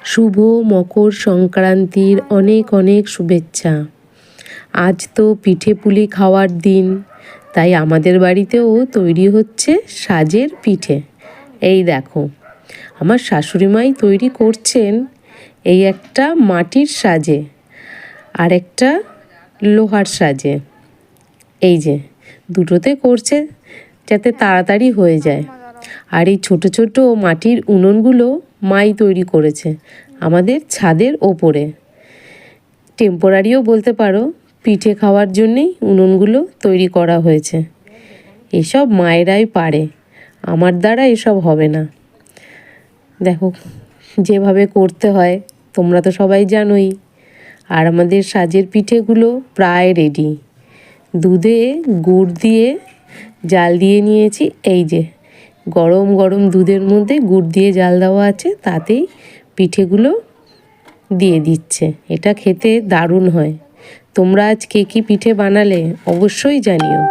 শুভ মকর সংক্রান্তির অনেক অনেক শুভেচ্ছা। আজ তো পিঠে পুলি খাওয়ার দিন, তাই আমাদের বাড়িতেও তৈরি হচ্ছে সাজের পিঠে। এই দেখো, আমার শাশুড়িমাই তৈরি করছেন এই একটা মাটির সাজে আর একটা লোহার সাজে। এই যে দুটোতে করছে যাতে তাড়াতাড়ি হয়ে যায়। আর এই ছোট ছোট মাটির উনুনগুলো মাই তৈরি করেছে আমাদের ছাদের ওপরে। টেম্পোরারিও বলতে পারো, পিঠে খাওয়ার জন্যেই উনুনগুলো তৈরি করা হয়েছে। এসব মায়েরাই পারে, আমার দ্বারা এসব হবে না। দেখো যেভাবে করতে হয় তোমরা তো সবাই জানোই। আর আমাদের সাজের পিঠেগুলো প্রায় রেডি। দুধে গুড় দিয়ে জাল দিয়ে নিয়েছি। এই যে গরম গরম দুধের মধ্যে গুড় দিয়ে জাল দেওয়া আছে, তাতেই পিঠেগুলো দিয়ে দিচ্ছে। এটা খেতে দারুণ হয়। তোমরা আজ কে কী পিঠে বানালে অবশ্যই জানিও।